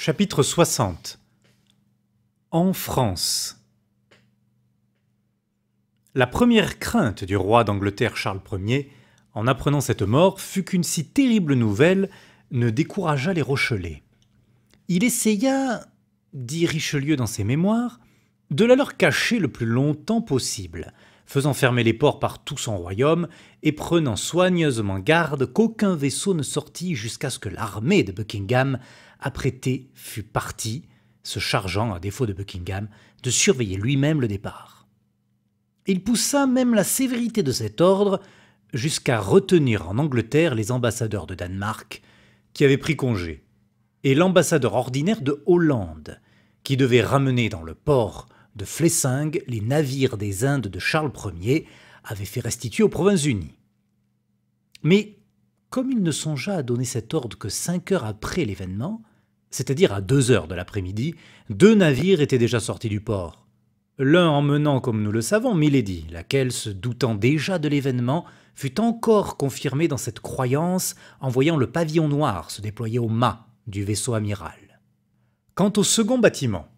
Chapitre 60. En France. La première crainte du roi d'Angleterre Charles Ier, en apprenant cette mort, fut qu'une si terrible nouvelle ne décourageât les Rochelais. Il essaya, dit Richelieu dans ses mémoires, de la leur cacher le plus longtemps possible, faisant fermer les ports par tout son royaume et prenant soigneusement garde qu'aucun vaisseau ne sortît jusqu'à ce que l'armée de Buckingham apprêtée fût partie, se chargeant, à défaut de Buckingham, de surveiller lui-même le départ. Il poussa même la sévérité de cet ordre jusqu'à retenir en Angleterre les ambassadeurs de Danemark qui avaient pris congé, et l'ambassadeur ordinaire de Hollande, qui devait ramener dans le port de Flessingue les navires des Indes de Charles Ier avait fait restituer aux Provinces-Unies. Mais comme il ne songea à donner cet ordre que 5 heures après l'événement, c'est-à-dire à 2 heures de l'après-midi, 2 navires étaient déjà sortis du port. L'un emmenant, comme nous le savons, Milady, laquelle, se doutant déjà de l'événement, fut encore confirmée dans cette croyance en voyant le pavillon noir se déployer au mât du vaisseau amiral. Quant au second bâtiment,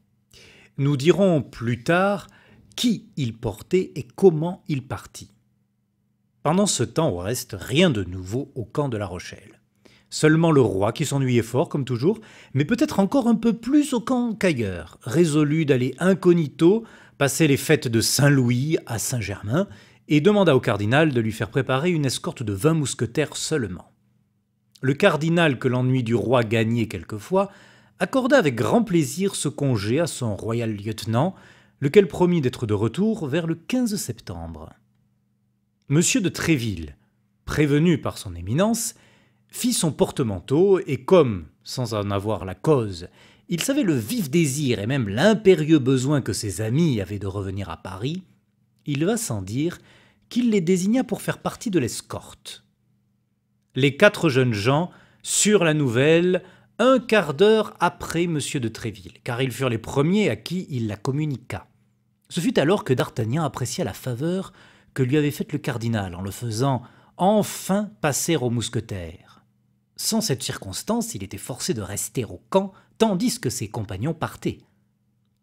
nous dirons plus tard qui il portait et comment il partit. Pendant ce temps, au reste, rien de nouveau au camp de La Rochelle. Seulement le roi qui s'ennuyait fort, comme toujours, mais peut-être encore un peu plus au camp qu'ailleurs, résolu d'aller incognito passer les fêtes de Saint-Louis à Saint-Germain, et demanda au cardinal de lui faire préparer une escorte de 20 mousquetaires seulement. Le cardinal, que l'ennui du roi gagnait quelquefois, accorda avec grand plaisir ce congé à son royal lieutenant, lequel promit d'être de retour vers le 15 septembre. Monsieur de Tréville, prévenu par son éminence, fit son porte-manteau et comme, sans en avoir la cause, il savait le vif désir et même l'impérieux besoin que ses amis avaient de revenir à Paris, il va sans dire qu'il les désigna pour faire partie de l'escorte. Les 4 jeunes gens surent la nouvelle un quart d'heure après monsieur de Tréville, car ils furent les premiers à qui il la communiqua. Ce fut alors que d'Artagnan apprécia la faveur que lui avait faite le cardinal en le faisant enfin passer aux mousquetaires. Sans cette circonstance, il était forcé de rester au camp tandis que ses compagnons partaient.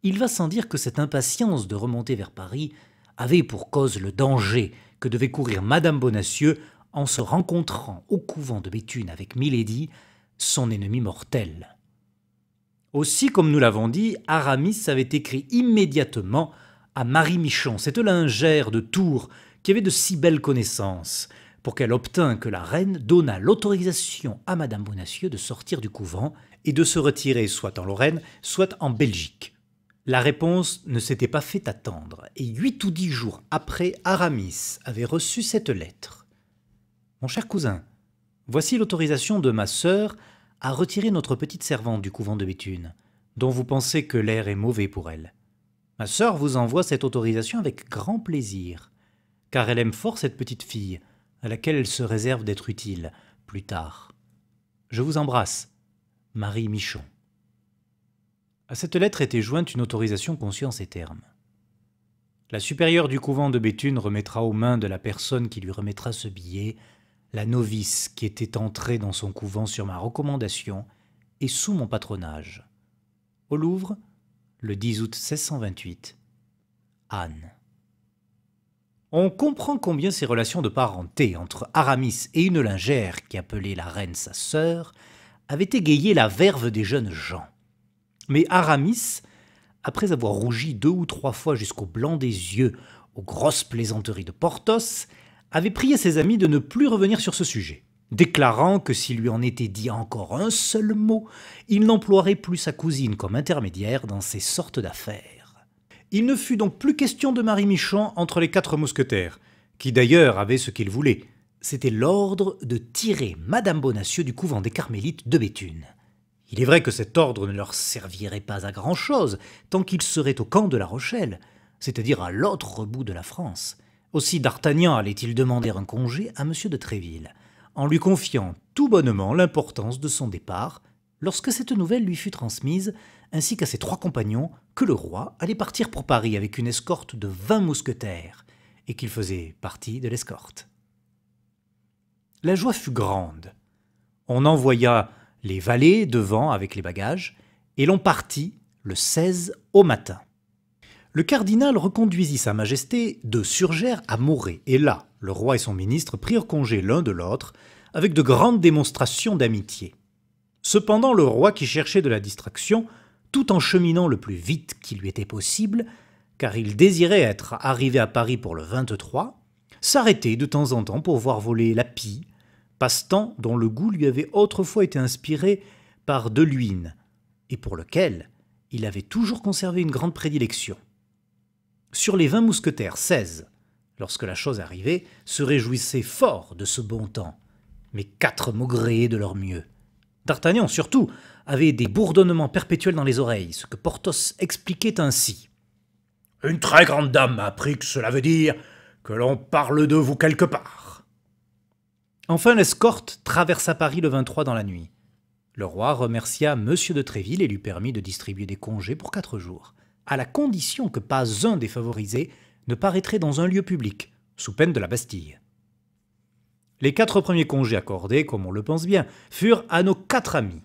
Il va sans dire que cette impatience de remonter vers Paris avait pour cause le danger que devait courir Madame Bonacieux en se rencontrant au couvent de Béthune avec Milady, son ennemi mortel. Aussi, comme nous l'avons dit, Aramis avait écrit immédiatement à Marie Michon, cette lingère de Tours qui avait de si belles connaissances, pour qu'elle obtînt que la reine donnât l'autorisation à Madame Bonacieux de sortir du couvent et de se retirer soit en Lorraine, soit en Belgique. La réponse ne s'était pas fait attendre, et 8 ou 10 jours après, Aramis avait reçu cette lettre. « Mon cher cousin, voici l'autorisation de ma sœur à retirer notre petite servante du couvent de Béthune, dont vous pensez que l'air est mauvais pour elle. Ma sœur vous envoie cette autorisation avec grand plaisir, car elle aime fort cette petite fille, à laquelle elle se réserve d'être utile plus tard. Je vous embrasse, Marie Michon. » À cette lettre était jointe une autorisation conçue en ces termes. La supérieure du couvent de Béthune remettra aux mains de la personne qui lui remettra ce billet la novice qui était entrée dans son couvent sur ma recommandation et sous mon patronage. Au Louvre, le 10 août 1628. Anne. On comprend combien ces relations de parenté entre Aramis et une lingère qui appelait la reine sa sœur avaient égayé la verve des jeunes gens. Mais Aramis, après avoir rougi 2 ou 3 fois jusqu'au blanc des yeux aux grosses plaisanteries de Porthos, avait prié ses amis de ne plus revenir sur ce sujet, déclarant que s'il lui en était dit encore un seul mot, il n'emploierait plus sa cousine comme intermédiaire dans ces sortes d'affaires. Il ne fut donc plus question de Marie Michon entre les 4 mousquetaires, qui d'ailleurs avaient ce qu'ils voulaient, c'était l'ordre de tirer Madame Bonacieux du couvent des Carmélites de Béthune. Il est vrai que cet ordre ne leur servirait pas à grand-chose tant qu'ils seraient au camp de La Rochelle, c'est-à-dire à l'autre bout de la France. Aussi d'Artagnan allait-il demander un congé à monsieur de Tréville, en lui confiant tout bonnement l'importance de son départ, lorsque cette nouvelle lui fut transmise, ainsi qu'à ses 3 compagnons, que le roi allait partir pour Paris avec une escorte de 20 mousquetaires, et qu'il faisait partie de l'escorte. La joie fut grande. On envoya les valets devant avec les bagages, et l'on partit le 16 au matin. Le cardinal reconduisit sa majesté de Surgères à Morée, et là, le roi et son ministre prirent congé l'un de l'autre, avec de grandes démonstrations d'amitié. Cependant, le roi, qui cherchait de la distraction, tout en cheminant le plus vite qu'il lui était possible, car il désirait être arrivé à Paris pour le 23, s'arrêtait de temps en temps pour voir voler la pie, passe-temps dont le goût lui avait autrefois été inspiré par De Luynes, et pour lequel il avait toujours conservé une grande prédilection. Sur les 20 mousquetaires, 16, lorsque la chose arrivait, se réjouissaient fort de ce bon temps, mais 4 maugréaient de leur mieux. D'Artagnan, surtout, avait des bourdonnements perpétuels dans les oreilles, ce que Porthos expliquait ainsi. « Une très grande dame m'a appris que cela veut dire que l'on parle de vous quelque part. » Enfin, l'escorte traversa Paris le 23 dans la nuit. Le roi remercia M. de Tréville et lui permit de distribuer des congés pour 4 jours, à la condition que pas un des favorisés ne paraîtrait dans un lieu public, sous peine de la Bastille. Les 4 premiers congés accordés, comme on le pense bien, furent à nos 4 amis.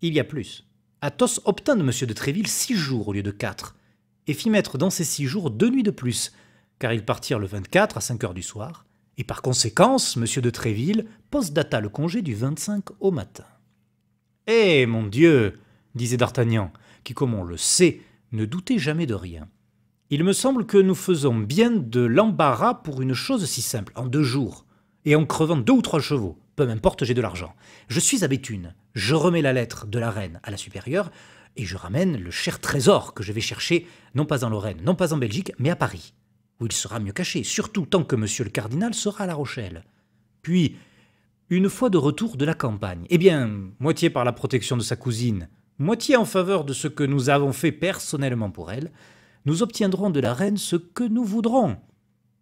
Il y a plus. Athos obtint de M. de Tréville 6 jours au lieu de 4, et fit mettre dans ces 6 jours 2 nuits de plus, car ils partirent le 24 à 5 heures du soir, et par conséquence, M. de Tréville postdata le congé du 25 au matin. « Eh, mon Dieu !» disait D'Artagnan, qui, comme on le sait, ne doutait jamais de rien. « Il me semble que nous faisons bien de l'embarras pour une chose si simple, en 2 jours, et en crevant 2 ou 3 chevaux. Peu m'importe, j'ai de l'argent. Je suis à Béthune, je remets la lettre de la reine à la supérieure, et je ramène le cher trésor que je vais chercher, non pas en Lorraine, non pas en Belgique, mais à Paris, où il sera mieux caché, surtout tant que monsieur le cardinal sera à La Rochelle. Puis, une fois de retour de la campagne, eh bien, moitié par la protection de sa cousine, moitié en faveur de ce que nous avons fait personnellement pour elle, nous obtiendrons de la reine ce que nous voudrons.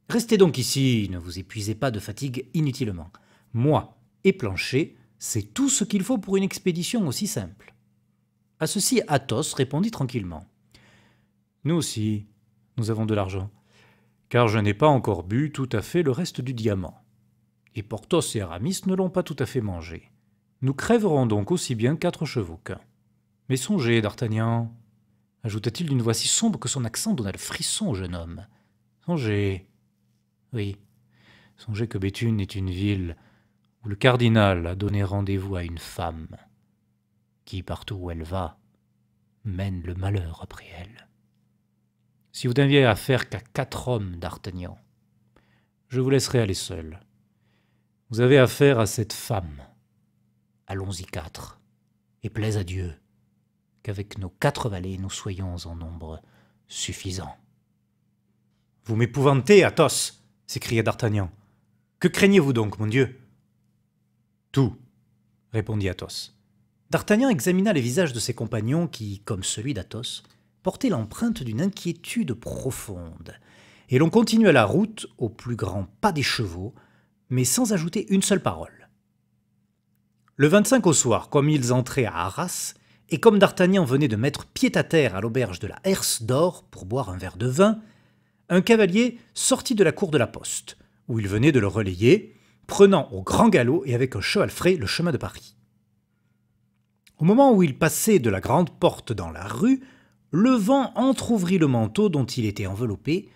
Restez donc ici, ne vous épuisez pas de fatigue inutilement. Moi et Planchet, c'est tout ce qu'il faut pour une expédition aussi simple. » À ceci, Athos répondit tranquillement. « Nous aussi, nous avons de l'argent, car je n'ai pas encore bu tout à fait le reste du diamant. Et Porthos et Aramis ne l'ont pas tout à fait mangé. Nous crèverons donc aussi bien 4 chevaux qu'un. Mais songez, D'Artagnan, ajouta-t-il d'une voix si sombre que son accent donna le frisson au jeune homme. Songez, oui, songez que Béthune est une ville où le cardinal a donné rendez-vous à une femme qui, partout où elle va, mène le malheur après elle. Si vous n'aviez affaire qu'à 4 hommes, D'Artagnan, je vous laisserai aller seul. Vous avez affaire à cette femme. Allons-y 4, et plaise à Dieu qu'avec nos 4 valets nous soyons en nombre suffisant. »« Vous m'épouvantez, Athos !» s'écria D'Artagnan. « Que craignez-vous donc, mon Dieu ?»« Tout, » répondit Athos. D'Artagnan examina les visages de ses compagnons qui, comme celui d'Athos, portaient l'empreinte d'une inquiétude profonde, et l'on continua la route au plus grand pas des chevaux, mais sans ajouter une seule parole. Le 25 au soir, comme ils entraient à Arras, et comme D'Artagnan venait de mettre pied à terre à l'auberge de la Herse d'Or pour boire un verre de vin, un cavalier sortit de la cour de la poste, où il venait de le relayer, prenant au grand galop et avec un cheval frais le chemin de Paris. Au moment où il passait de la grande porte dans la rue, le vent entr'ouvrit le manteau dont il était enveloppé,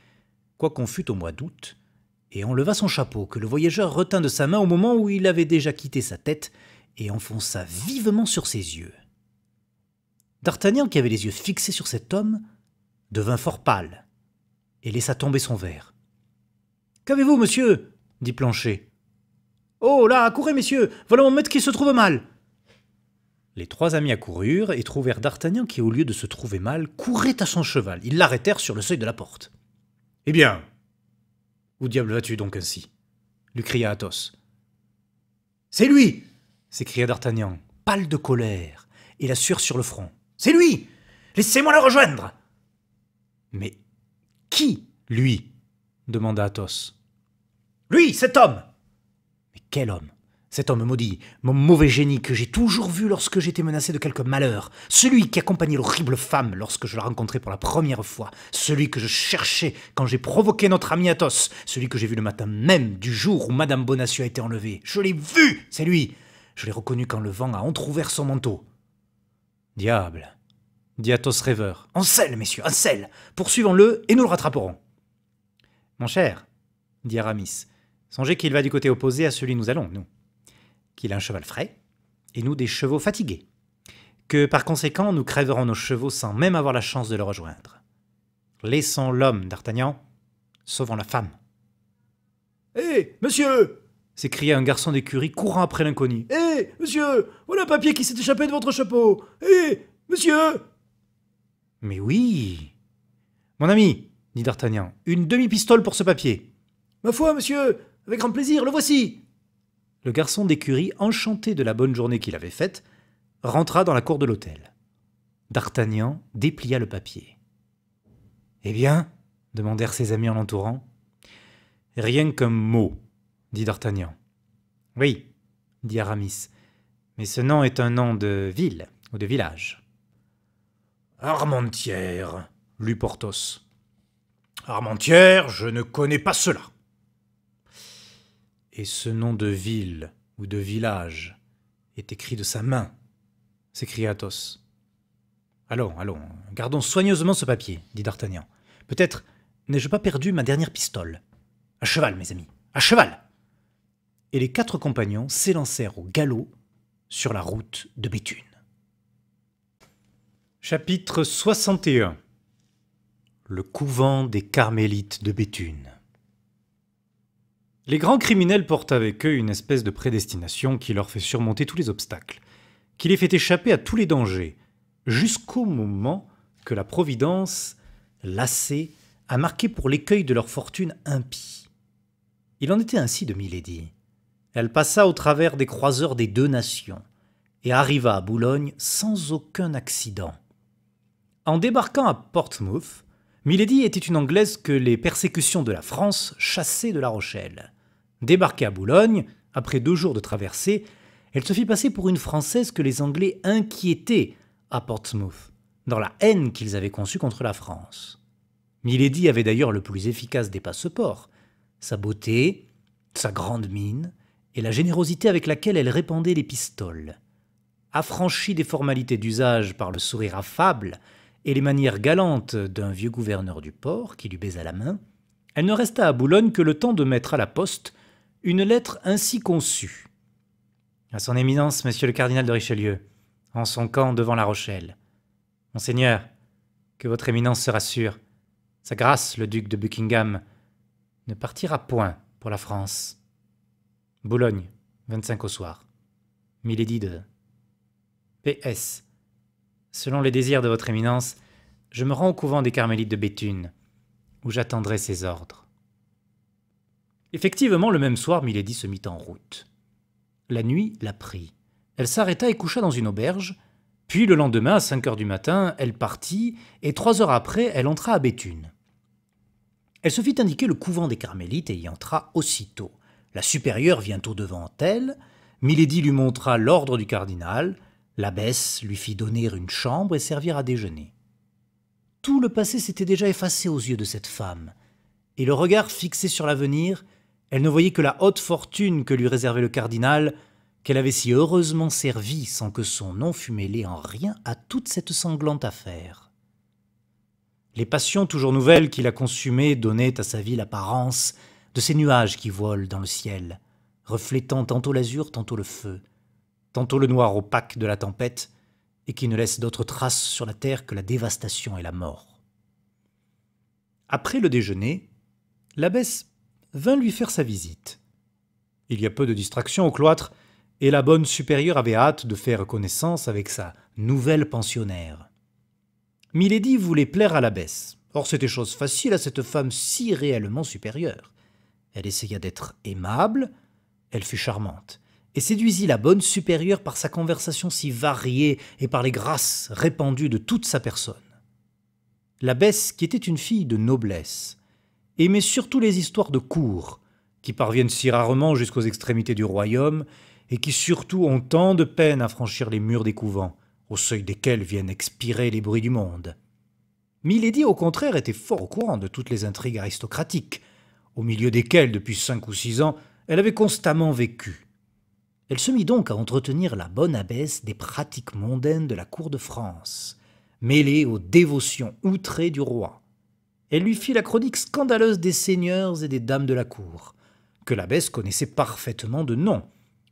quoiqu'on fût au mois d'août, et enleva son chapeau que le voyageur retint de sa main au moment où il avait déjà quitté sa tête et enfonça vivement sur ses yeux. D'Artagnan, qui avait les yeux fixés sur cet homme, devint fort pâle et laissa tomber son verre. « Qu'avez-vous, monsieur ?» dit Planchet. « Oh là, accourez, messieurs, voilà mon maître qui se trouve mal !» Les 3 amis accoururent et trouvèrent D'Artagnan qui, au lieu de se trouver mal, courait à son cheval. Ils l'arrêtèrent sur le seuil de la porte. « Eh bien, où diable vas-tu donc ainsi ?» lui cria Athos. « C'est lui !» s'écria D'Artagnan, pâle de colère et la sueur sur le front. « C'est lui ! Laissez-moi le rejoindre !»« Mais qui, lui ?» demanda Athos. « Lui, cet homme !»« Mais quel homme ? Cet homme maudit, mon mauvais génie que j'ai toujours vu lorsque j'étais menacé de quelque malheur, celui qui accompagnait l'horrible femme lorsque je la rencontrai pour la première fois, celui que je cherchais quand j'ai provoqué notre ami Athos, celui que j'ai vu le matin même du jour où Madame Bonacieux a été enlevée. Je l'ai vu, c'est lui. Je l'ai reconnu quand le vent a entrouvert son manteau. Diable, dit Athos rêveur. En selle, messieurs, en selle. Poursuivons-le et nous le rattraperons. Mon cher, dit Aramis, songez qu'il va du côté opposé à celui où nous allons, nous. Qu'il a un cheval frais, et nous des chevaux fatigués. Que par conséquent, nous crèverons nos chevaux sans même avoir la chance de le rejoindre. Laissons l'homme, d'Artagnan, sauvons la femme. Hé, monsieur s'écria un garçon d'écurie courant après l'inconnu. Hé, monsieur, voilà un papier qui s'est échappé de votre chapeau. Hé, monsieur. Mais oui. Mon ami, dit d'Artagnan, une demi-pistole pour ce papier. Ma foi, monsieur, avec grand plaisir, le voici. Le garçon d'écurie, enchanté de la bonne journée qu'il avait faite, rentra dans la cour de l'hôtel. D'Artagnan déplia le papier. « Eh bien ?» demandèrent ses amis en l'entourant. « Rien qu'un mot, » dit d'Artagnan. « Oui, » dit Aramis, « mais ce nom est un nom de ville ou de village. »« Armentières, » lut Porthos. « Armentières, je ne connais pas cela. » Et ce nom de ville ou de village est écrit de sa main, s'écria Athos. Allons, allons, gardons soigneusement ce papier, dit d'Artagnan. Peut-être n'ai-je pas perdu ma dernière pistole. À cheval, mes amis, à cheval. Et les 4 compagnons s'élancèrent au galop sur la route de Béthune. Chapitre 61. Le couvent des Carmélites de Béthune. Les grands criminels portent avec eux une espèce de prédestination qui leur fait surmonter tous les obstacles, qui les fait échapper à tous les dangers, jusqu'au moment que la Providence, lassée, a marqué pour l'écueil de leur fortune impie. Il en était ainsi de Milady. Elle passa au travers des croiseurs des 2 nations et arriva à Boulogne sans aucun accident. En débarquant à Portsmouth, Milady était une Anglaise que les persécutions de la France chassaient de La Rochelle. Débarquée à Boulogne, après 2 jours de traversée, elle se fit passer pour une Française que les Anglais inquiétaient à Portsmouth, dans la haine qu'ils avaient conçue contre la France. Milady avait d'ailleurs le plus efficace des passeports, sa beauté, sa grande mine et la générosité avec laquelle elle répandait les pistoles. Affranchie des formalités d'usage par le sourire affable et les manières galantes d'un vieux gouverneur du port qui lui baisa la main, elle ne resta à Boulogne que le temps de mettre à la poste une lettre ainsi conçue. À son éminence, monsieur le cardinal de Richelieu, en son camp devant La Rochelle. Monseigneur, que votre éminence se rassure, sa grâce, le duc de Buckingham, ne partira point pour la France. Boulogne, 25 au soir. Milady de PS. Selon les désirs de votre éminence, je me rends au couvent des Carmélites de Béthune, où j'attendrai ses ordres. Effectivement, le même soir, Milady se mit en route. La nuit la prit. Elle s'arrêta et coucha dans une auberge, puis le lendemain, à 5 heures du matin, elle partit, et 3 heures après, elle entra à Béthune. Elle se fit indiquer le couvent des Carmélites et y entra aussitôt. La supérieure vient au-devant elle, Milady lui montra l'ordre du cardinal, l'abbesse lui fit donner une chambre et servir à déjeuner. Tout le passé s'était déjà effacé aux yeux de cette femme, et le regard fixé sur l'avenir, elle ne voyait que la haute fortune que lui réservait le cardinal, qu'elle avait si heureusement servi sans que son nom fût mêlé en rien à toute cette sanglante affaire. Les passions toujours nouvelles qui la consumaient donnaient à sa vie l'apparence de ces nuages qui volent dans le ciel, reflétant tantôt l'azur, tantôt le feu, tantôt le noir opaque de la tempête, et qui ne laissent d'autres traces sur la terre que la dévastation et la mort. Après le déjeuner, l'abbesse vint lui faire sa visite. Il y a peu de distraction au cloître, et la bonne supérieure avait hâte de faire connaissance avec sa nouvelle pensionnaire. Milady voulait plaire à l'abbesse. Or c'était chose facile à cette femme si réellement supérieure. Elle essaya d'être aimable, elle fut charmante, et séduisit la bonne supérieure par sa conversation si variée et par les grâces répandues de toute sa personne. L'abbesse, qui était une fille de noblesse, aimait surtout les histoires de cour, qui parviennent si rarement jusqu'aux extrémités du royaume, et qui surtout ont tant de peine à franchir les murs des couvents, au seuil desquels viennent expirer les bruits du monde. Milady, au contraire, était fort au courant de toutes les intrigues aristocratiques, au milieu desquelles, depuis 5 ou 6 ans, elle avait constamment vécu. Elle se mit donc à entretenir la bonne abbesse des pratiques mondaines de la cour de France, mêlée aux dévotions outrées du roi. Elle lui fit la chronique scandaleuse des seigneurs et des dames de la cour, que l'abbesse connaissait parfaitement de nom,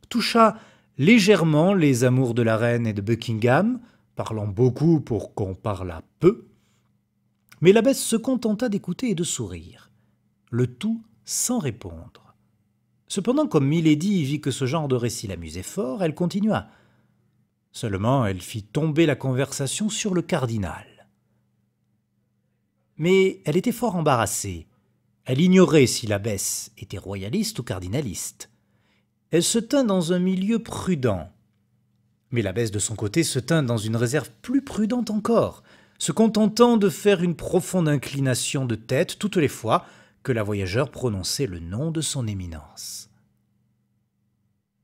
toucha légèrement les amours de la reine et de Buckingham, parlant beaucoup pour qu'on parlât peu, mais l'abbesse se contenta d'écouter et de sourire, le tout sans répondre. Cependant, comme Milady vit que ce genre de récit l'amusait fort, elle continua. Seulement, elle fit tomber la conversation sur le cardinal. Mais elle était fort embarrassée. Elle ignorait si l'abbesse était royaliste ou cardinaliste. Elle se tint dans un milieu prudent. Mais l'abbesse de son côté se tint dans une réserve plus prudente encore, se contentant de faire une profonde inclination de tête toutes les fois que la voyageur prononçait le nom de son éminence.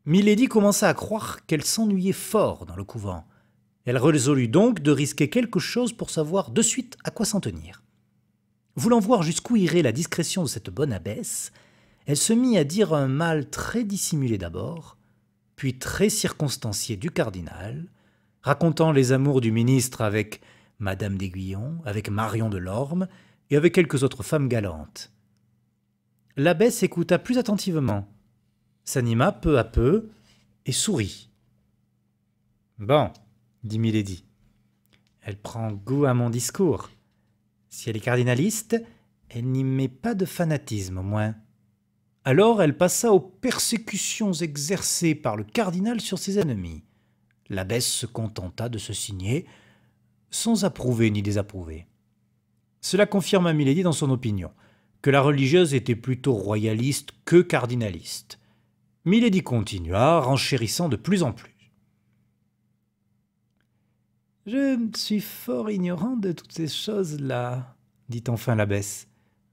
Milady commença à croire qu'elle s'ennuyait fort dans le couvent. Elle résolut donc de risquer quelque chose pour savoir de suite à quoi s'en tenir. Voulant voir jusqu'où irait la discrétion de cette bonne abbesse, elle se mit à dire un mal très dissimulé d'abord, puis très circonstancié du cardinal, racontant les amours du ministre avec Madame d'Aiguillon, avec Marion de Lorme et avec quelques autres femmes galantes. L'abbesse écouta plus attentivement, s'anima peu à peu et sourit. « Bon, dit Milady, elle prend goût à mon discours. Si elle est cardinaliste, elle n'y met pas de fanatisme au moins. » Alors elle passa aux persécutions exercées par le cardinal sur ses ennemis. L'abbesse se contenta de se signer, sans approuver ni désapprouver. Cela confirma Milady dans son opinion, que la religieuse était plutôt royaliste que cardinaliste. Milady continua, renchérissant de plus en plus. « Je suis fort ignorant de toutes ces choses-là, dit enfin l'abbesse,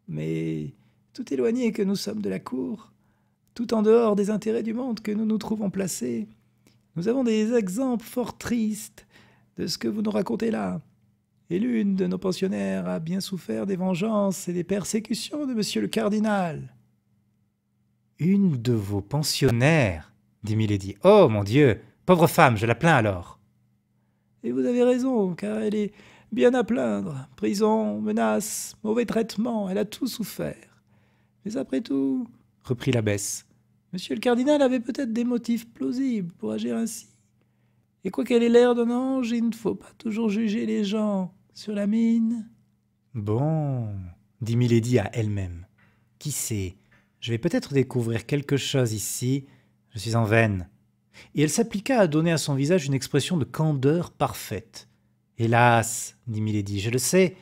mais tout éloigné que nous sommes de la cour, tout en dehors des intérêts du monde que nous nous trouvons placés, nous avons des exemples fort tristes de ce que vous nous racontez là. Et l'une de nos pensionnaires a bien souffert des vengeances et des persécutions de monsieur le cardinal. »« Une de vos pensionnaires, dit Milady. Oh, mon Dieu, pauvre femme, je la plains alors. »« Et vous avez raison, car elle est bien à plaindre. Prison, menaces, mauvais traitements, elle a tout souffert. Mais après tout, reprit l'abbesse, monsieur le cardinal avait peut-être des motifs plausibles pour agir ainsi. Et quoiqu'elle ait l'air d'un ange, il ne faut pas toujours juger les gens sur la mine. »« Bon, dit Milady à elle-même. Qui sait, je vais peut-être découvrir quelque chose ici. Je suis en veine. » Et elle s'appliqua à donner à son visage une expression de candeur parfaite. « Hélas, dit Milady, je le sais,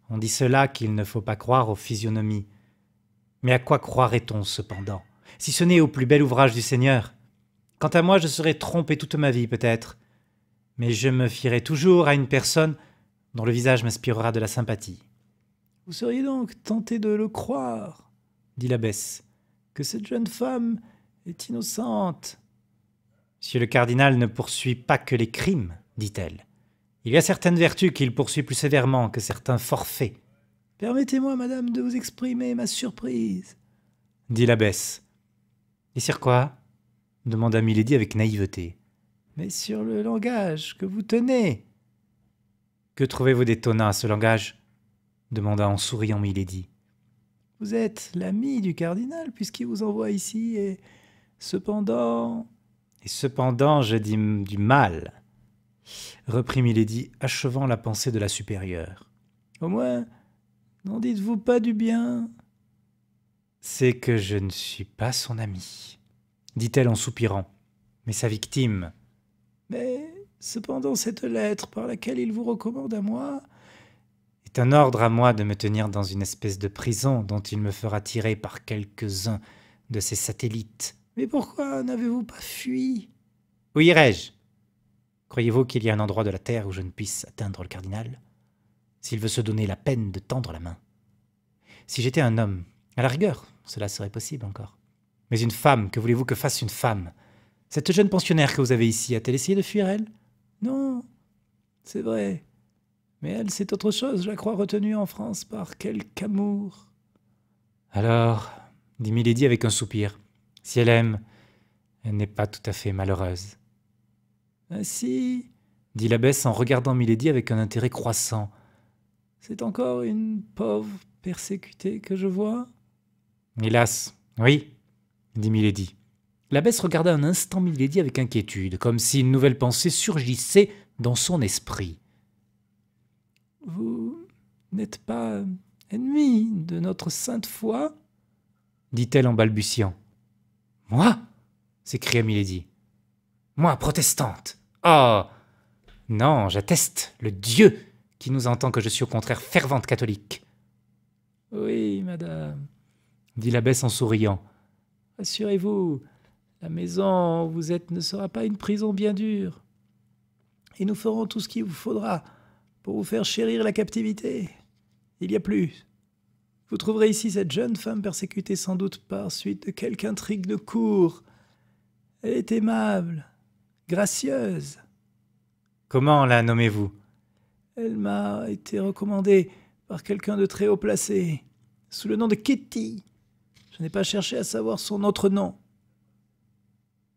on dit cela qu'il ne faut pas croire aux physionomies. Mais à quoi croirait-on cependant, si ce n'est au plus bel ouvrage du Seigneur? Quant à moi, je serais trompé toute ma vie peut-être, mais je me fierai toujours à une personne dont le visage m'inspirera de la sympathie. »« Vous seriez donc tenté de le croire, dit l'abbesse, que cette jeune femme est innocente. »« Monsieur le cardinal ne poursuit pas que les crimes, dit-elle. Il y a certaines vertus qu'il poursuit plus sévèrement que certains forfaits. »« Permettez-moi, madame, de vous exprimer ma surprise, dit l'abbesse. »« Et sur quoi ?» demanda Milady avec naïveté. « Mais sur le langage que vous tenez. »« Que trouvez-vous d'étonnant à ce langage ?» demanda en souriant Milady. « Vous êtes l'ami du cardinal puisqu'il vous envoie ici, et cependant... »« Et cependant, je dis du mal, reprit Milady, achevant la pensée de la supérieure. Au moins, n'en dites-vous pas du bien. »« C'est que je ne suis pas son amie, dit-elle en soupirant, mais sa victime. »« Mais cependant cette lettre par laquelle il vous recommande à moi... » »« Est un ordre à moi de me tenir dans une espèce de prison dont il me fera tirer par quelques-uns de ses satellites. »« Mais pourquoi n'avez-vous pas fui ? » ?»« Où irais-je ? Croyez-vous qu'il y a un endroit de la terre où je ne puisse atteindre le cardinal, s'il veut se donner la peine de tendre la main? Si j'étais un homme, à la rigueur, cela serait possible encore. Mais une femme, que voulez-vous que fasse une femme? Cette jeune pensionnaire que vous avez ici, a-t-elle essayé de fuir, elle? Non, c'est vrai. Mais elle, c'est autre chose, je la crois retenue en France par quelque amour. Alors, dit Milady avec un soupir, si elle aime, elle n'est pas tout à fait malheureuse. Ainsi, dit l'abbesse en regardant Milady avec un intérêt croissant. C'est encore une pauvre persécutée que je vois? Hélas, oui, dit Milady. L'abbesse regarda un instant Milady avec inquiétude, comme si une nouvelle pensée surgissait dans son esprit. Vous n'êtes pas ennemi de notre sainte foi? Dit-elle en balbutiant. Moi? S'écria Milady. Moi, protestante? Oh! Non, j'atteste le Dieu qui nous entend que je suis au contraire fervente catholique. Oui, madame, dit l'abbesse en souriant. Rassurez-vous, la maison où vous êtes ne sera pas une prison bien dure. Et nous ferons tout ce qu'il vous faudra pour vous faire chérir la captivité. Il y a plus. Vous trouverez ici cette jeune femme persécutée sans doute par suite de quelque intrigue de cour. Elle est aimable, gracieuse. Comment la nommez-vous? Elle m'a été recommandée par quelqu'un de très haut placé, sous le nom de Ketty. Je n'ai pas cherché à savoir son autre nom.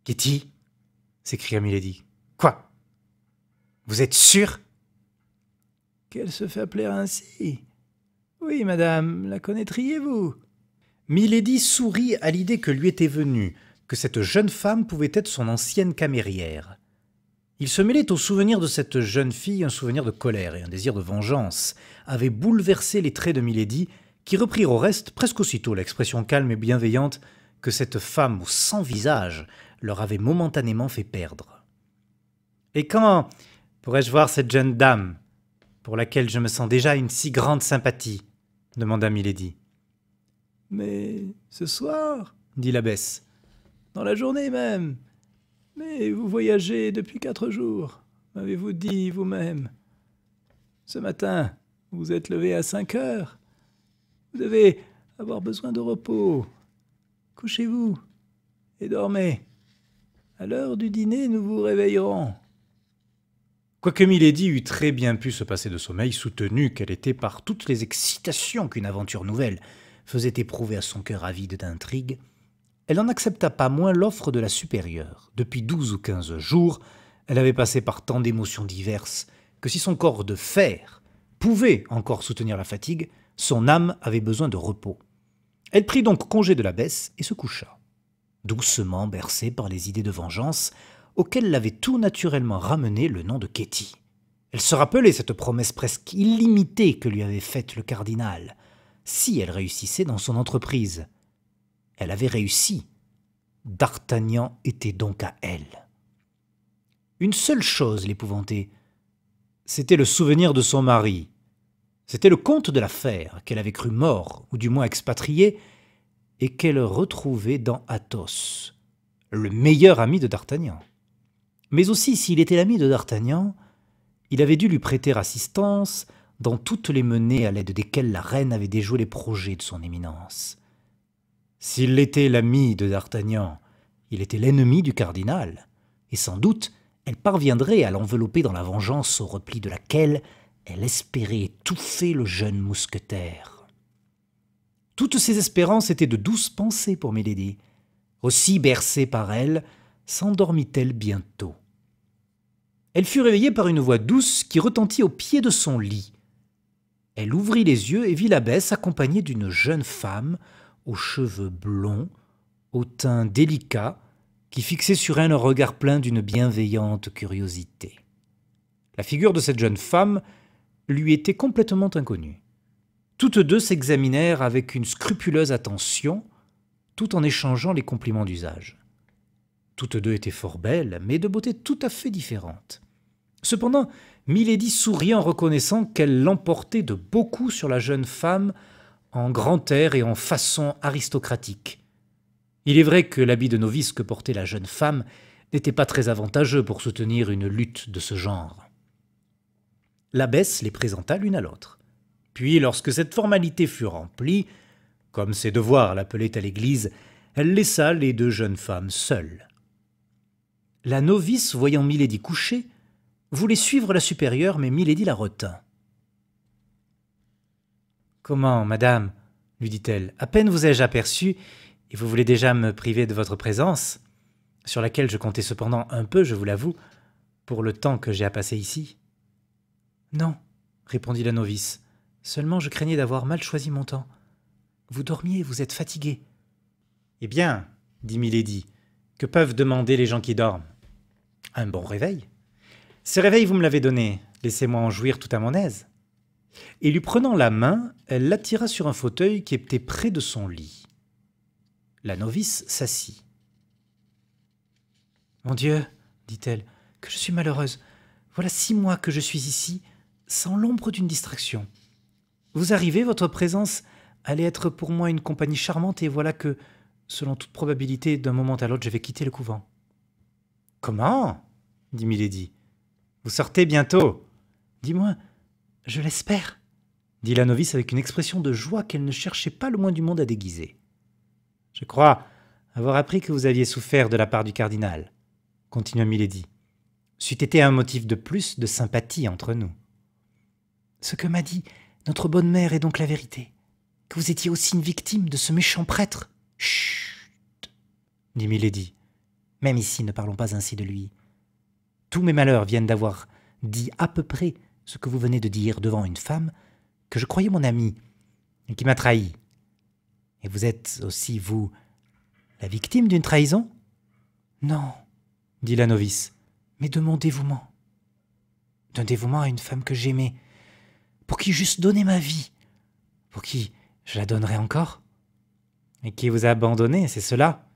Ketty? S'écria Milady. Quoi? Vous êtes sûr? Qu'elle se fait appeler ainsi? Oui, madame, la connaîtriez-vous? Milady sourit à l'idée que lui était venue, que cette jeune femme pouvait être son ancienne camérière. Il se mêlait au souvenir de cette jeune fille un souvenir de colère et un désir de vengeance, avait bouleversé les traits de Milady, qui reprirent au reste presque aussitôt l'expression calme et bienveillante que cette femme sans visage leur avait momentanément fait perdre. « Et quand pourrais-je voir cette jeune dame, pour laquelle je me sens déjà une si grande sympathie ?» demanda Milady. « Mais ce soir, dit l'abbesse, dans la journée même. Mais vous voyagez depuis 4 jours, m'avez-vous dit vous-même. Ce matin, vous êtes levé à 5 heures. Vous devez avoir besoin de repos. Couchez-vous et dormez. À l'heure du dîner, nous vous réveillerons. » Quoique Milady eût très bien pu se passer de sommeil, soutenue qu'elle était par toutes les excitations qu'une aventure nouvelle faisait éprouver à son cœur avide d'intrigue, elle n'en accepta pas moins l'offre de la supérieure. Depuis 12 ou 15 jours, elle avait passé par tant d'émotions diverses que si son corps de fer pouvait encore soutenir la fatigue, son âme avait besoin de repos. Elle prit donc congé de l'abbesse et se coucha, doucement bercée par les idées de vengeance auxquelles l'avait tout naturellement ramené le nom de Ketty. Elle se rappelait cette promesse presque illimitée que lui avait faite le cardinal, si elle réussissait dans son entreprise. Elle avait réussi. D'Artagnan était donc à elle. Une seule chose l'épouvantait, c'était le souvenir de son mari. C'était le comte de la Fère, qu'elle avait cru mort, ou du moins expatrié, et qu'elle retrouvait dans Athos, le meilleur ami de d'Artagnan. Mais aussi, s'il était l'ami de d'Artagnan, il avait dû lui prêter assistance dans toutes les menées à l'aide desquelles la reine avait déjoué les projets de son éminence. S'il était l'ami de d'Artagnan, il était l'ennemi du cardinal, et sans doute elle parviendrait à l'envelopper dans la vengeance au repli de laquelle elle espérait étouffer le jeune mousquetaire. Toutes ces espérances étaient de douces pensées pour Milady. Aussi bercée par elle, s'endormit-elle bientôt. Elle fut réveillée par une voix douce qui retentit au pied de son lit. Elle ouvrit les yeux et vit l'abbesse accompagnée d'une jeune femme aux cheveux blonds, au teint délicat, qui fixait sur elle un regard plein d'une bienveillante curiosité. La figure de cette jeune femme lui était complètement inconnue. Toutes deux s'examinèrent avec une scrupuleuse attention, tout en échangeant les compliments d'usage. Toutes deux étaient fort belles, mais de beauté tout à fait différente. Cependant, Milady sourit en reconnaissant qu'elle l'emportait de beaucoup sur la jeune femme en grand air et en façon aristocratique. Il est vrai que l'habit de novice que portait la jeune femme n'était pas très avantageux pour soutenir une lutte de ce genre. L'abbesse les présenta l'une à l'autre. Puis, lorsque cette formalité fut remplie, comme ses devoirs l'appelaient à l'église, elle laissa les deux jeunes femmes seules. La novice, voyant Milady couchée, voulait suivre la supérieure, mais Milady la retint. « Comment, madame, lui dit-elle, à peine vous ai-je aperçue, et vous voulez déjà me priver de votre présence, sur laquelle je comptais cependant un peu, je vous l'avoue. pour le temps que j'ai à passer ici. Non, répondit la novice. Seulement je craignais d'avoir mal choisi mon temps. Vous dormiez, vous êtes fatigué. Eh bien, dit Milady, que peuvent demander les gens qui dorment? Un bon réveil. Ce réveil, vous me l'avez donné. Laissez-moi en jouir tout à mon aise. Et lui prenant la main, elle l'attira sur un fauteuil qui était près de son lit. La novice s'assit. « Mon Dieu, dit-elle, que je suis malheureuse. Voilà 6 mois que je suis ici, sans l'ombre d'une distraction. Vous arrivez, votre présence allait être pour moi une compagnie charmante, et voilà que, selon toute probabilité, d'un moment à l'autre, je vais quitter le couvent. »« Comment ?» dit Milady. « Vous sortez bientôt. »« Dis-moi, je l'espère, » dit la novice avec une expression de joie qu'elle ne cherchait pas le moins du monde à déguiser. « Je crois avoir appris que vous aviez souffert de la part du cardinal, » continua Milady. « C'eût été un motif de plus de sympathie entre nous. »« Ce que m'a dit notre bonne mère est donc la vérité, que vous étiez aussi une victime de ce méchant prêtre. »« Chut !» dit Milady. « Même ici, ne parlons pas ainsi de lui. Tous mes malheurs viennent d'avoir dit à peu près ce que vous venez de dire devant une femme que je croyais mon amie et qui m'a trahi. Et vous êtes aussi, vous, la victime d'une trahison ? » ?»« Non, dit la novice, mais de mon dévouement. D'un dévouement à une femme que j'aimais, pour qui j'eusse donné ma vie, pour qui je la donnerai encore. » »« Et qui vous a abandonné, c'est cela ? » ?»«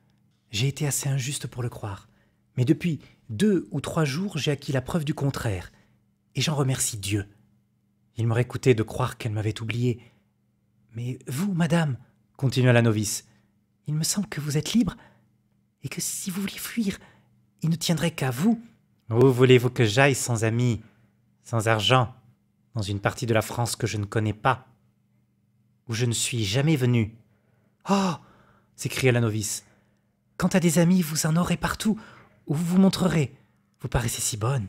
J'ai été assez injuste pour le croire, mais depuis 2 ou 3 jours, j'ai acquis la preuve du contraire, et j'en remercie Dieu. Il m'aurait coûté de croire qu'elle m'avait oublié. Mais vous, madame, continua la novice, il me semble que vous êtes libre, et que si vous vouliez fuir, il ne tiendrait qu'à vous. Où voulez-vous que j'aille sans amis, sans argent, dans une partie de la France que je ne connais pas, où je ne suis jamais venu? Oh, s'écria la novice, quant à des amis, vous en aurez partout, où vous vous montrerez. Vous paraissez si bonne,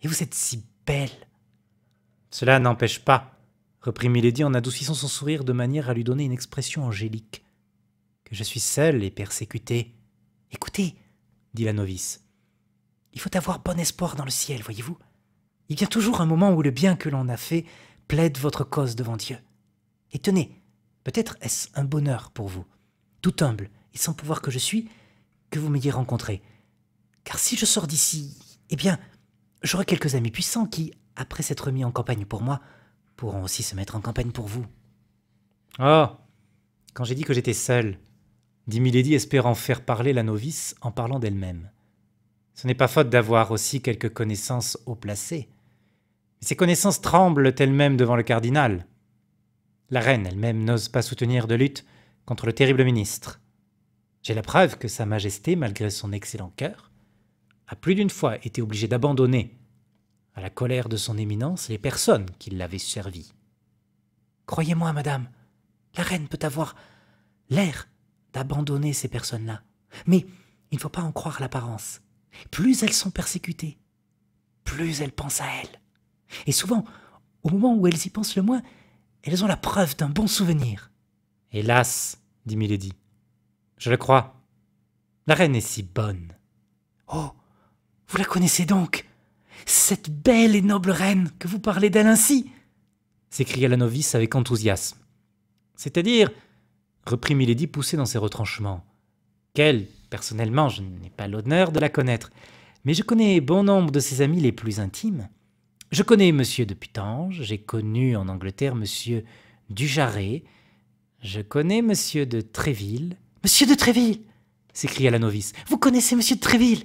et vous êtes si belle. Cela n'empêche pas, reprit Milady en adoucissant son sourire de manière à lui donner une expression angélique, que je suis seule et persécutée. Écoutez, dit la novice, il faut avoir bon espoir dans le ciel, voyez-vous. Il vient toujours un moment où le bien que l'on a fait plaide votre cause devant Dieu. Et tenez, peut-être est-ce un bonheur pour vous, tout humble et sans pouvoir que je suis, que vous m'ayez rencontré. Car si je sors d'ici, eh bien, j'aurai quelques amis puissants qui, après s'être mis en campagne pour moi, pourront aussi se mettre en campagne pour vous. Oh, quand j'ai dit que j'étais seule, dit Milady, espérant faire parler la novice en parlant d'elle-même. Ce n'est pas faute d'avoir aussi quelques connaissances haut placées. Mais ces connaissances tremblent elles-mêmes devant le cardinal. La reine elle-même n'ose pas soutenir de lutte contre le terrible ministre. J'ai la preuve que Sa Majesté, malgré son excellent cœur, a plus d'une fois été obligée d'abandonner à la colère de son éminence les personnes qui l'avaient servi. Croyez-moi, madame, la reine peut avoir l'air d'abandonner ces personnes-là, mais il ne faut pas en croire l'apparence. Plus elles sont persécutées, plus elles pensent à elles. Et souvent, au moment où elles y pensent le moins, elles ont la preuve d'un bon souvenir. « Hélas, dit Milady, je le crois, la reine est si bonne. »« Oh, vous la connaissez donc, cette belle et noble reine que vous parlez d'elle ainsi ?» s'écria la novice avec enthousiasme. « C'est-à-dire, reprit Milady poussée dans ses retranchements, qu'elle, personnellement, je n'ai pas l'honneur de la connaître, mais je connais bon nombre de ses amis les plus intimes. Je connais Monsieur de Putange, j'ai connu en Angleterre Monsieur Dujarret, je connais Monsieur de Tréville. »« Monsieur de Tréville !» s'écria la novice. « Vous connaissez Monsieur de Tréville ?»«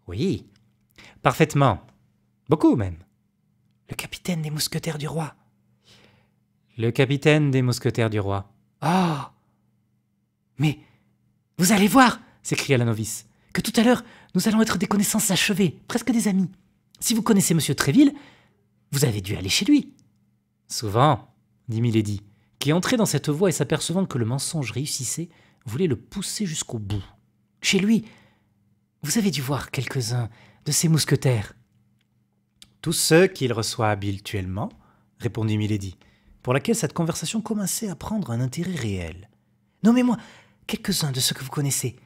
Oui, parfaitement, beaucoup même. »« Le capitaine des mousquetaires du roi. »« Le capitaine des mousquetaires du roi. »« Ah ! Mais vous allez voir !» s'écria la novice, « que tout à l'heure, nous allons être des connaissances achevées, presque des amis. Si vous connaissez Monsieur Tréville, vous avez dû aller chez lui. »« Souvent, dit Milady, qui entrait dans cette voie et s'apercevant que le mensonge réussissait, voulait le pousser jusqu'au bout. « Chez lui, vous avez dû voir quelques-uns de ses mousquetaires. »« Tous ceux qu'il reçoit habituellement, » répondit Milady, pour laquelle cette conversation commençait à prendre un intérêt réel. « Nommez-moi quelques-uns de ceux que vous connaissez,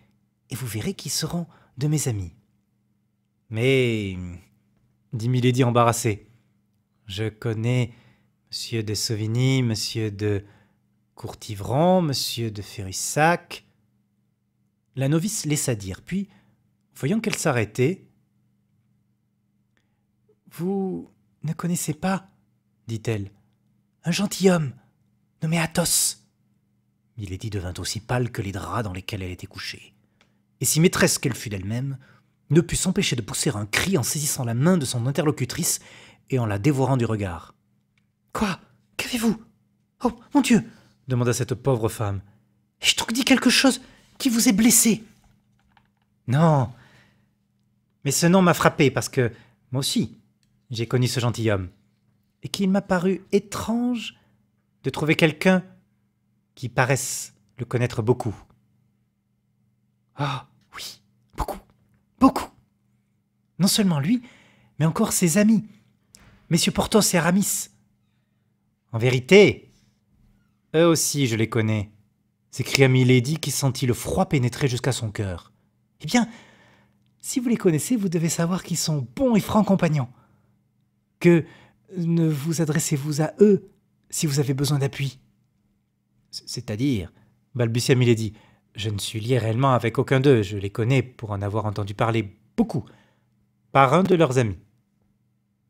et vous verrez qu'ils seront de mes amis. »« Mais dit Milady embarrassée. Je connais monsieur de Sauvigny, monsieur de Courtivron, monsieur de Férissac. La novice laissa dire, puis, voyant qu'elle s'arrêtait, « Vous ne connaissez pas, dit-elle, un gentilhomme nommé Athos. » Milady devint aussi pâle que les draps dans lesquels elle était couchée. Et si maîtresse qu'elle fût d'elle-même, ne put s'empêcher de pousser un cri en saisissant la main de son interlocutrice et en la dévorant du regard. « Quoi? Qu'avez-vous? Oh, mon Dieu !» demanda cette pauvre femme. « Ai-je donc dit quelque chose qui vous ait blessé? » « Non, mais ce nom m'a frappé parce que, moi aussi, j'ai connu ce gentilhomme, et qu'il m'a paru étrange de trouver quelqu'un qui paraisse le connaître beaucoup. »« Ah, oui, beaucoup, beaucoup. Non seulement lui, mais encore ses amis, messieurs Porthos et Aramis. En vérité, eux aussi je les connais, » s'écria Milady qui sentit le froid pénétrer jusqu'à son cœur. « Eh bien, si vous les connaissez, vous devez savoir qu'ils sont bons et francs compagnons. Que ne vous adressez-vous à eux si vous avez besoin d'appui? »« C'est-à-dire, balbutia Milady, je ne suis lié réellement avec aucun d'eux, je les connais pour en avoir entendu parler beaucoup, par un de leurs amis,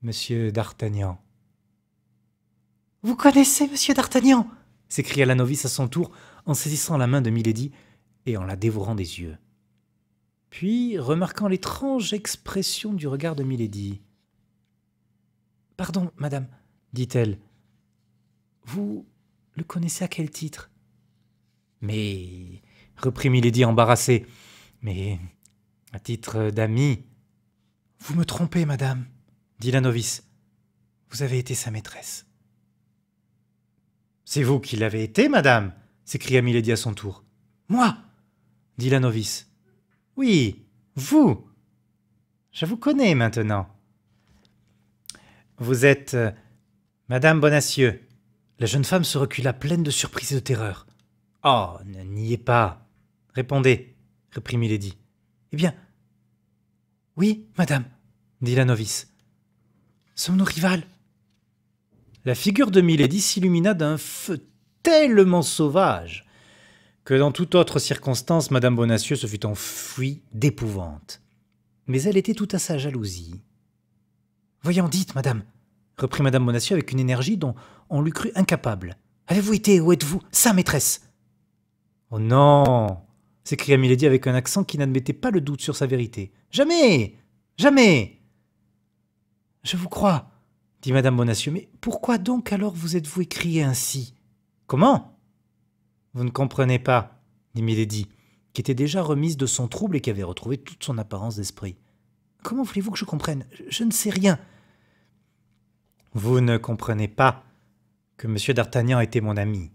monsieur d'Artagnan. »« Vous connaissez monsieur d'Artagnan » s'écria la novice à son tour en saisissant la main de Milady et en la dévorant des yeux. Puis, remarquant l'étrange expression du regard de Milady, « Pardon, madame, dit-elle, vous le connaissez à quel titre? »« Mais, reprit Milady embarrassée, mais à titre d'ami. »« Vous me trompez, madame, dit la novice, vous avez été sa maîtresse. »« C'est vous qui l'avez été, madame, s'écria Milady à son tour. »« Moi, dit la novice. »« Oui, vous. Je vous connais maintenant. Vous êtes Madame Bonacieux. » La jeune femme se recula pleine de surprise et de terreur. « Oh, ne niez pas. Répondez, » reprit Milady. « Eh bien, oui, madame, dit la novice. Sommes-nous rivales? » La figure de Milady s'illumina d'un feu tellement sauvage que dans toute autre circonstance, Madame Bonacieux se fût enfuie d'épouvante. Mais elle était toute à sa jalousie. « Voyons, dites, madame, » reprit Madame Bonacieux avec une énergie dont on l'eût cru incapable. « Avez-vous été, ou êtes-vous, sa maîtresse? »« Oh non !» s'écria Milady avec un accent qui n'admettait pas le doute sur sa vérité. « Jamais! Jamais !»« Je vous crois, » dit Madame Bonacieux, « mais pourquoi donc alors vous êtes-vous écrié ainsi? »« Comment? Vous ne comprenez pas, » dit Milady, qui était déjà remise de son trouble et qui avait retrouvé toute son apparence d'esprit. « Comment voulez-vous que je comprenne? Je ne sais rien. »« Vous ne comprenez pas que M. d'Artagnan était mon ami.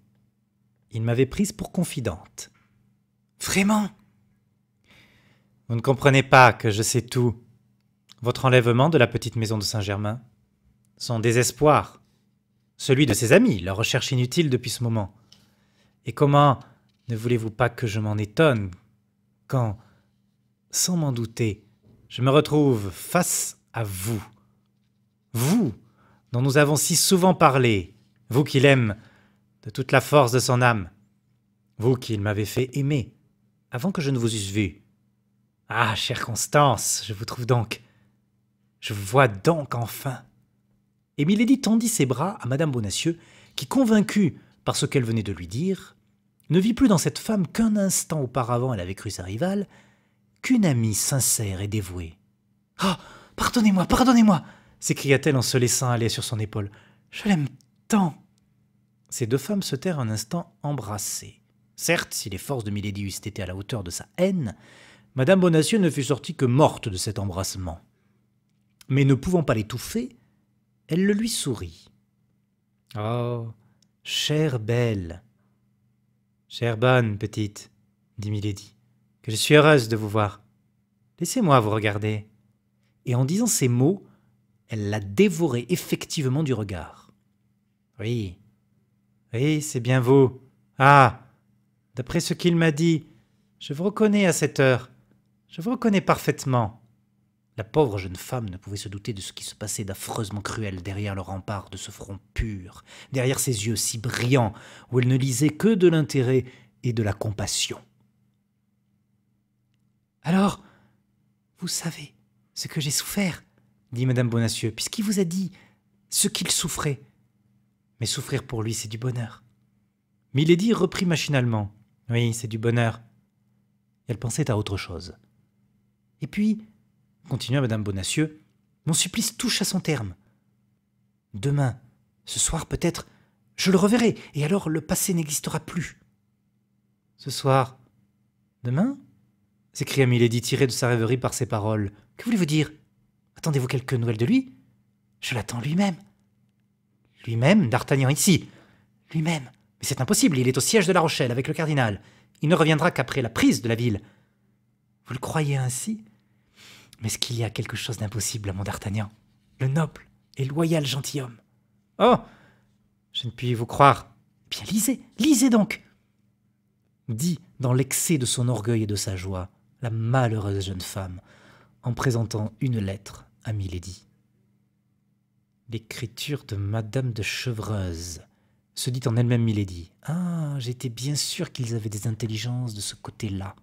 Il m'avait prise pour confidente. »« Vraiment? » ?»« Vous ne comprenez pas que je sais tout. Votre enlèvement de la petite maison de Saint-Germain, son désespoir, celui de ses amis, leur recherche inutile depuis ce moment. Et comment ne voulez-vous pas que je m'en étonne quand, sans m'en douter, je me retrouve face à vous. Vous, dont nous avons si souvent parlé, vous qui l'aime de toute la force de son âme, vous qui m'avez fait aimer avant que je ne vous eusse vu. Ah, chère Constance, je vous trouve donc, je vous vois donc enfin. » Et Milady tendit ses bras à Madame Bonacieux, qui, convaincue par ce qu'elle venait de lui dire, ne vit plus dans cette femme qu'un instant auparavant elle avait cru sa rivale, qu'une amie sincère et dévouée. « Ah, pardonnez-moi, pardonnez-moi » s'écria-t-elle en se laissant aller sur son épaule. « Je l'aime tant !» Ces deux femmes se tinrent un instant embrassées. Certes, si les forces de Milady eussent été à la hauteur de sa haine, Madame Bonacieux ne fut sortie que morte de cet embrassement. Mais ne pouvant pas l'étouffer, elle le lui sourit. « Oh, chère belle, chère bonne petite, » dit Milady, « que je suis heureuse de vous voir. Laissez-moi vous regarder. » Et en disant ces mots, elle la dévorait effectivement du regard. « Oui, oui, c'est bien vous. Ah, d'après ce qu'il m'a dit, je vous reconnais à cette heure. Je vous reconnais parfaitement. La pauvre jeune femme ne pouvait se douter de ce qui se passait d'affreusement cruel derrière le rempart de ce front pur, derrière ces yeux si brillants, où elle ne lisait que de l'intérêt et de la compassion. « Alors, vous savez ce que j'ai souffert, dit madame Bonacieux, puisqu'il vous a dit ce qu'il souffrait. Mais souffrir pour lui, c'est du bonheur. » Milady reprit machinalement. « Oui, c'est du bonheur. » Elle pensait à autre chose. « Et puis, continua madame Bonacieux, mon supplice touche à son terme. Demain, ce soir peut-être, je le reverrai, et alors le passé n'existera plus. »« Ce soir? Demain ?» s'écria Milady, tirée de sa rêverie par ces paroles. « Que voulez-vous dire? Attendez-vous quelques nouvelles de lui? Je l'attends lui-même. »« Lui-même, d'Artagnan ici? Lui-même? Mais c'est impossible, il est au siège de La Rochelle avec le cardinal. Il ne reviendra qu'après la prise de la ville. »« Vous le croyez ainsi? Mais est-ce qu'il y a quelque chose d'impossible à mon d'Artagnan, le noble et loyal gentilhomme? »« Oh, je ne puis vous croire. »« Bien, lisez, lisez donc !» dit, dans l'excès de son orgueil et de sa joie, la malheureuse jeune femme, en présentant une lettre à Milady. « L'écriture de madame de Chevreuse, » se dit en elle-même Milady. « Ah, j'étais bien sûre qu'ils avaient des intelligences de ce côté-là. »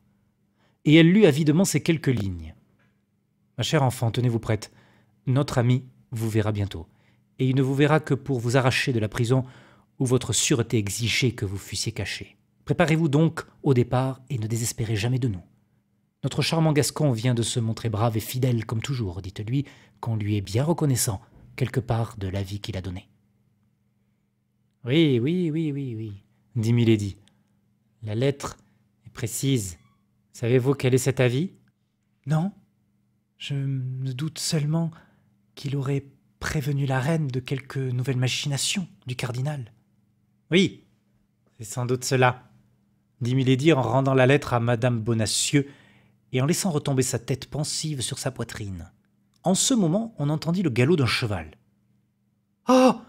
Et elle lut avidement ces quelques lignes. « Ma chère enfant, tenez-vous prête. Notre ami vous verra bientôt, et il ne vous verra que pour vous arracher de la prison où votre sûreté exigeait que vous fussiez caché. Préparez-vous donc au départ et ne désespérez jamais de nous. Notre charmant Gascon vient de se montrer brave et fidèle comme toujours. Dites-lui qu'on lui est bien reconnaissant quelque part de l'avis qu'il a donné. »« Oui, oui, oui, oui, oui, dit Milady. La lettre est précise. Savez-vous quel est cet avis? »« Non, je me doute seulement qu'il aurait prévenu la reine de quelques nouvelles machinations du cardinal. »« Oui, c'est sans doute cela, » dit Milady en rendant la lettre à madame Bonacieux et en laissant retomber sa tête pensive sur sa poitrine. En ce moment, on entendit le galop d'un cheval. « Oh !»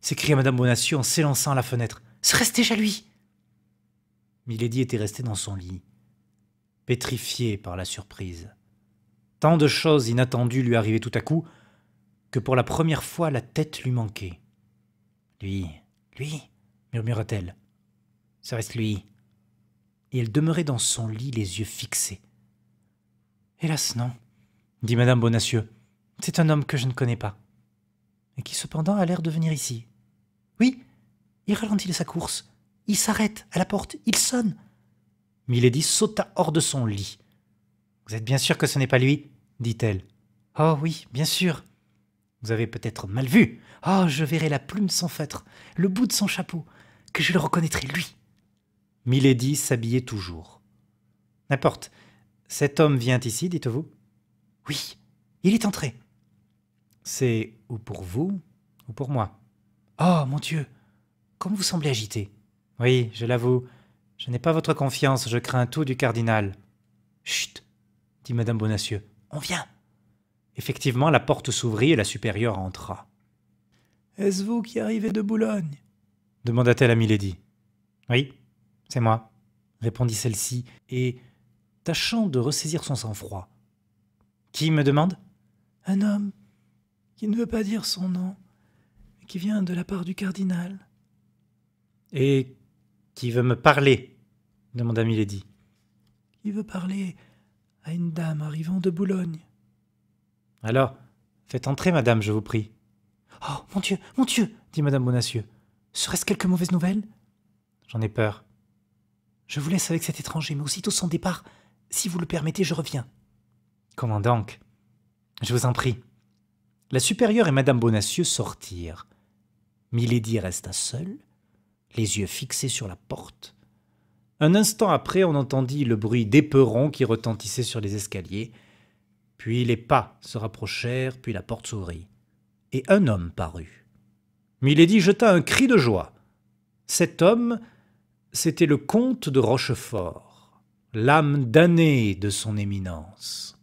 s'écria madame Bonacieux en s'élançant à la fenêtre. « Serait-ce déjà lui ?» Milady était restée dans son lit, pétrifiée par la surprise. Tant de choses inattendues lui arrivaient tout à coup que pour la première fois la tête lui manquait. « Lui, murmura-t-elle. « Serait-ce lui ?» Et elle demeurait dans son lit, les yeux fixés. « Hélas non, » dit madame Bonacieux. « C'est un homme que je ne connais pas, et qui cependant a l'air de venir ici. Oui, il ralentit de sa course, il s'arrête à la porte, il sonne. » Milady sauta hors de son lit. « Vous êtes bien sûr que ce n'est pas lui ?» dit-elle. « Oh oui, bien sûr. Vous avez peut-être mal vu. Oh, je verrai la plume de son feutre, le bout de son chapeau, que je le reconnaîtrai, lui. » Milady s'habillait toujours. « N'importe. Cet homme vient ici, dites-vous? »« Oui, il est entré. »« C'est ou pour vous, ou pour moi. »« Oh, mon Dieu, comme vous semblez agité. »« Oui, je l'avoue, je n'ai pas votre confiance, je crains tout du cardinal. »« Chut !» dit madame Bonacieux. « On vient. » Effectivement, la porte s'ouvrit et la supérieure entra. « Est-ce vous qui arrivez de Boulogne ?» demanda-t-elle à Milady. « Oui, c'est moi, » répondit celle-ci, et tâchant de ressaisir son sang-froid. « Qui me demande ?»« Un homme qui ne veut pas dire son nom, mais qui vient de la part du cardinal. »« Et qui veut me parler ?» demanda Milady. « Qui veut parler à une dame arrivant de Boulogne. »« Alors, faites entrer, madame, je vous prie. »« Oh, mon Dieu, dit madame Bonacieux. Serait-ce quelque mauvaise nouvelle? »« J'en ai peur. »« Je vous laisse avec cet étranger, mais aussitôt son départ, si vous le permettez, je reviens. »« Comment donc? Je vous en prie. » La supérieure et madame Bonacieux sortirent. Milady resta seule, les yeux fixés sur la porte. Un instant après, on entendit le bruit d'éperons qui retentissait sur les escaliers. Puis les pas se rapprochèrent, puis la porte s'ouvrit. Et un homme parut. Milady jeta un cri de joie. Cet homme, c'était le comte de Rochefort, l'âme damnée de son éminence.